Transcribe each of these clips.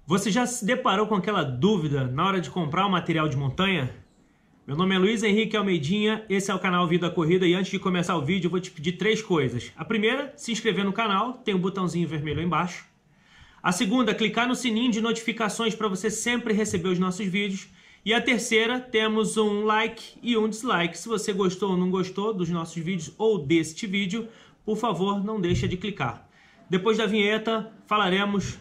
Você já se deparou com aquela dúvida na hora de comprar um material de montanha? Meu nome é Luiz Henrique Almeidinha, esse é o canal Vida Corrida e antes de começar o vídeo eu vou te pedir 3 coisas. A primeira, se inscrever no canal, tem um botãozinho vermelho aí embaixo. A segunda, clicar no sininho de notificações para você sempre receber os nossos vídeos. E a terceira, temos um like e um dislike. Se você gostou ou não gostou dos nossos vídeos ou deste vídeo, por favor, não deixa de clicar. Depois da vinheta, falaremos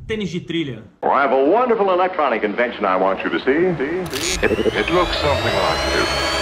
tênis de trilha. I have a wonderful electronic invention I want you to see. It looks something like this.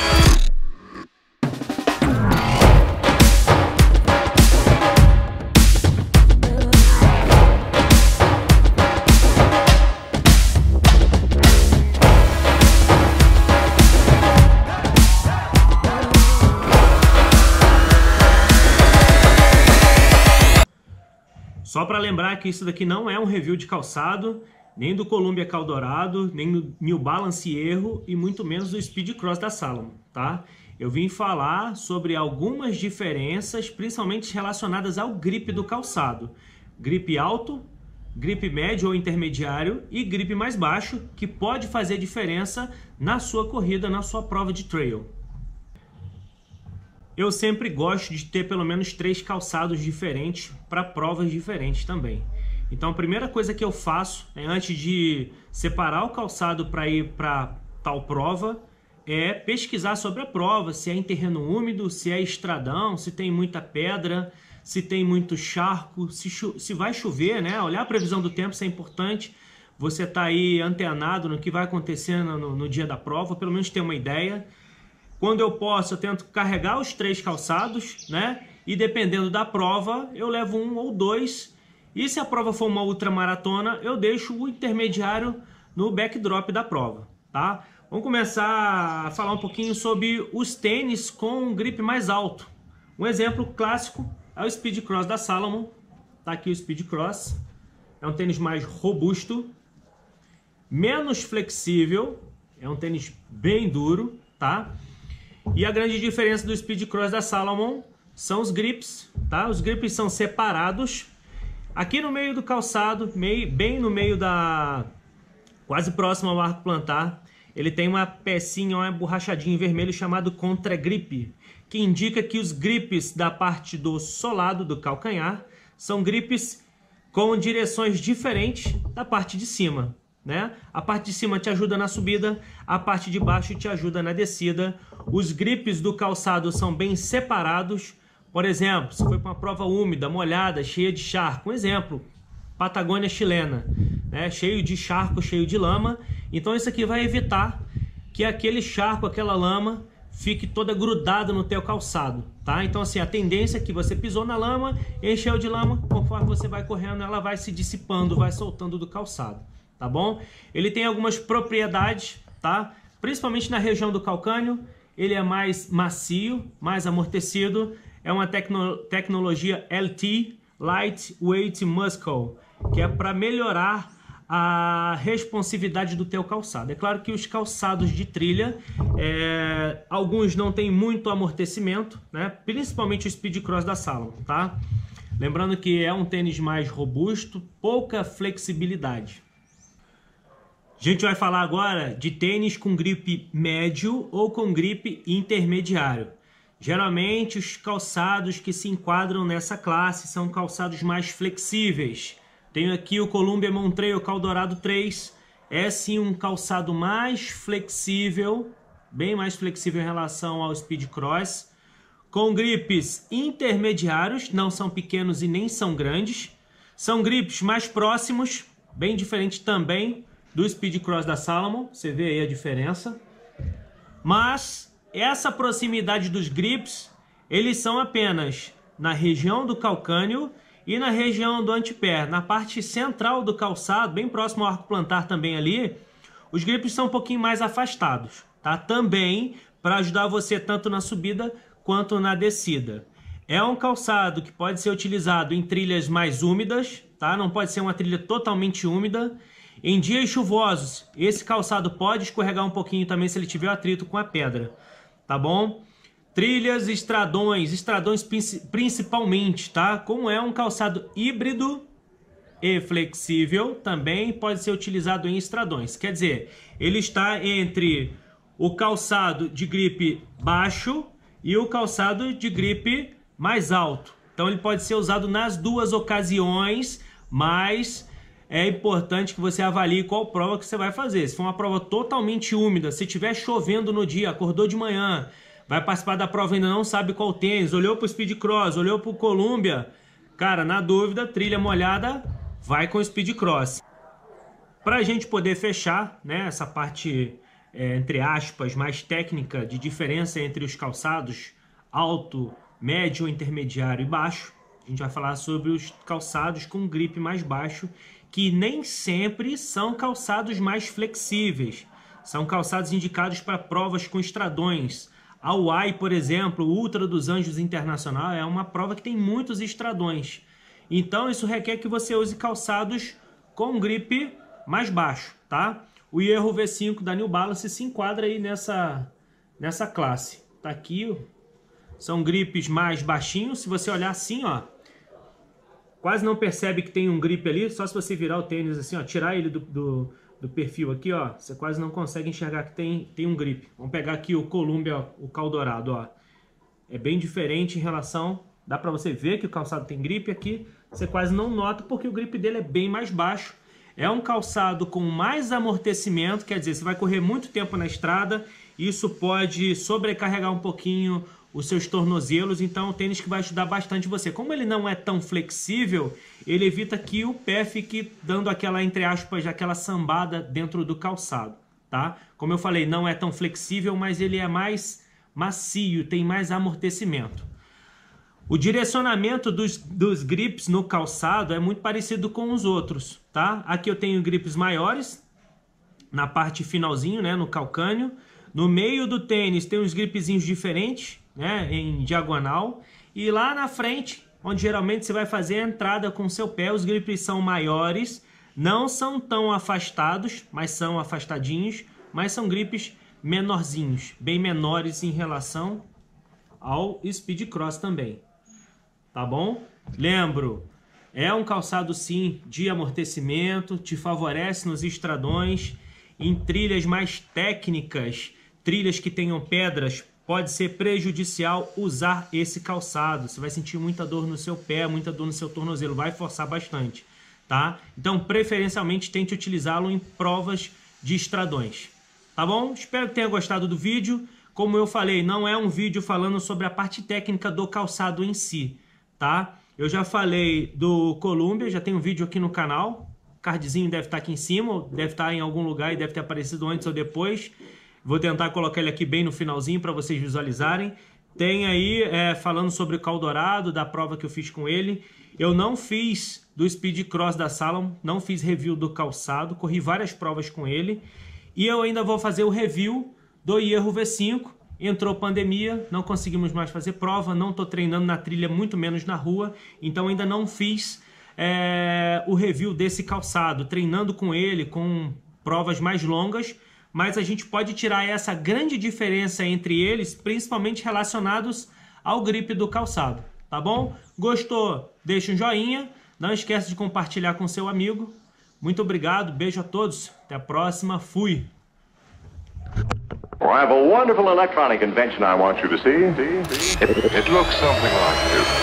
Só para lembrar que isso daqui não é um review de calçado, nem do Columbia Caldorado, nem do New Balance Erro e muito menos do Speed Cross da Salomon, tá? Eu vim falar sobre algumas diferenças, principalmente relacionadas ao grip do calçado. Grip alto, grip médio ou intermediário e grip mais baixo, que pode fazer diferença na sua corrida, na sua prova de trail. Eu sempre gosto de ter pelo menos 3 calçados diferentes para provas diferentes também. Então a primeira coisa que eu faço, antes de separar o calçado para ir para tal prova, é pesquisar sobre a prova, se é em terreno úmido, se é estradão, se tem muita pedra, se tem muito charco, se vai chover, né? Olhar a previsão do tempo, isso é importante. Você tá aí antenado no que vai acontecer no dia da prova, pelo menos ter uma ideia. Quando eu posso, eu tento carregar os 3 calçados, né? E dependendo da prova, eu levo 1 ou 2. E se a prova for uma ultramaratona, eu deixo o intermediário no backdrop da prova, tá? Vamos começar a falar um pouquinho sobre os tênis com um grip mais alto. Um exemplo clássico é o Speed Cross da Salomon. Tá aqui o Speed Cross. É um tênis mais robusto, menos flexível. É um tênis bem duro, tá? E a grande diferença do Speed Cross da Salomon são os grips, tá? Os grips são separados. Aqui no meio do calçado, bem no meio quase próximo ao arco plantar, ele tem uma pecinha, uma borrachadinha em vermelho chamado contra-grip, que indica que os grips da parte do solado do calcanhar são grips com direções diferentes da parte de cima, né? A parte de cima te ajuda na subida, a parte de baixo te ajuda na descida. Os grips do calçado são bem separados. Por exemplo, se foi para uma prova úmida, molhada, cheia de charco, um exemplo, Patagônia chilena, né? Cheio de charco, cheio de lama. Então isso aqui vai evitar que aquele charco, aquela lama, fique toda grudada no teu calçado, tá? Então assim, a tendência é que você pisou na lama, encheu de lama, conforme você vai correndo, ela vai se dissipando, vai soltando do calçado. Tá bom? Ele tem algumas propriedades, tá? Principalmente na região do calcânio, ele é mais macio, mais amortecido. É uma tecnologia LT, Light Weight Muscle, que é para melhorar a responsividade do teu calçado. É claro que os calçados de trilha, alguns não têm muito amortecimento, né? Principalmente o Speed Cross da Salomon, tá? Lembrando que é um tênis mais robusto, pouca flexibilidade. A gente vai falar agora de tênis com grip médio ou com grip intermediário. Geralmente os calçados que se enquadram nessa classe são calçados mais flexíveis. Tenho aqui o Columbia Montrail Caldorado 3. É sim um calçado mais flexível, bem mais flexível em relação ao Speed Cross. Com grips intermediários, não são pequenos e nem são grandes. São grips mais próximos, bem diferente também do Speed Cross da Salomon, você vê aí a diferença. Mas essa proximidade dos grips, eles são apenas na região do calcânio e na região do antepé. Na parte central do calçado, bem próximo ao arco plantar também ali, os grips são um pouquinho mais afastados, tá? Também para ajudar você tanto na subida quanto na descida. É um calçado que pode ser utilizado em trilhas mais úmidas, tá? Não pode ser uma trilha totalmente úmida. Em dias chuvosos, esse calçado pode escorregar um pouquinho também se ele tiver atrito com a pedra, tá bom? Trilhas, estradões principalmente, tá? Como é um calçado híbrido, e flexível também pode ser utilizado em estradões. Quer dizer, ele está entre o calçado de gripe baixo e o calçado de gripe mais alto. Então ele pode ser usado nas duas ocasiões, mas é importante que você avalie qual prova que você vai fazer. Se for uma prova totalmente úmida, se estiver chovendo no dia, acordou de manhã, vai participar da prova e ainda não sabe qual tênis, olhou para o Speed Cross, olhou para o Columbia, cara, na dúvida, trilha molhada, vai com o Speed Cross. Para a gente poder fechar, né, essa parte, entre aspas, mais técnica de diferença entre os calçados alto, médio, intermediário e baixo, a gente vai falar sobre os calçados com gripe mais baixo, que nem sempre são calçados mais flexíveis. São calçados indicados para provas com estradões. A UAI, por exemplo, o Ultra dos Anjos Internacional, é uma prova que tem muitos estradões. Então isso requer que você use calçados com gripe mais baixo, tá? O Hierro V5 da New Balance se enquadra aí nessa classe. Tá aqui, são gripes mais baixinhos. Se você olhar assim, ó, quase não percebe que tem um grip ali, só se você virar o tênis assim, ó, tirar ele do perfil aqui, ó, você quase não consegue enxergar que tem um grip. Vamos pegar aqui o Columbia, ó, o Caldourado, ó. É bem diferente em relação, dá para você ver que o calçado tem grip aqui, você quase não nota porque o grip dele é bem mais baixo. É um calçado com mais amortecimento, quer dizer, você vai correr muito tempo na estrada, isso pode sobrecarregar um pouquinho os seus tornozelos, então é um tênis que vai ajudar bastante você. Como ele não é tão flexível, ele evita que o pé fique dando aquela, entre aspas, aquela sambada dentro do calçado, tá? Como eu falei, não é tão flexível, mas ele é mais macio, tem mais amortecimento. O direcionamento dos grips no calçado é muito parecido com os outros, tá? Aqui eu tenho grips maiores, na parte finalzinho, né, no calcânio. No meio do tênis tem uns gripzinhos diferentes, né, em diagonal. E lá na frente, onde geralmente você vai fazer a entrada com o seu pé, os grips são maiores, não são tão afastados, mas são afastadinhos, mas são grips menorzinhos, bem menores em relação ao Speed Cross também. Tá bom? Lembro, é um calçado sim de amortecimento, te favorece nos estradões, em trilhas mais técnicas, trilhas que tenham pedras, pode ser prejudicial usar esse calçado. Você vai sentir muita dor no seu pé, muita dor no seu tornozelo, vai forçar bastante, tá? Então, preferencialmente, tente utilizá-lo em provas de estradões, tá bom? Espero que tenha gostado do vídeo. Como eu falei, não é um vídeo falando sobre a parte técnica do calçado em si, tá? Eu já falei do Columbia, já tem um vídeo aqui no canal, o cardzinho deve estar aqui em cima, deve estar em algum lugar e deve ter aparecido antes ou depois. Vou tentar colocar ele aqui bem no finalzinho para vocês visualizarem. Tem aí falando sobre o Caldourado, da prova que eu fiz com ele. Eu não fiz do Speed Cross da Salomon, não fiz review do calçado, corri várias provas com ele. E eu ainda vou fazer o review do Hierro V5. Entrou pandemia, não conseguimos mais fazer prova, não estou treinando na trilha, muito menos na rua. Então ainda não fiz o review desse calçado, treinando com ele, com provas mais longas. Mas a gente pode tirar essa grande diferença entre eles, principalmente relacionados ao grip do calçado, tá bom? Gostou? Deixa um joinha, não esquece de compartilhar com seu amigo. Muito obrigado, beijo a todos, até a próxima, fui! Well, I have a wonderful electronic invention I want you to see. It looks something like this.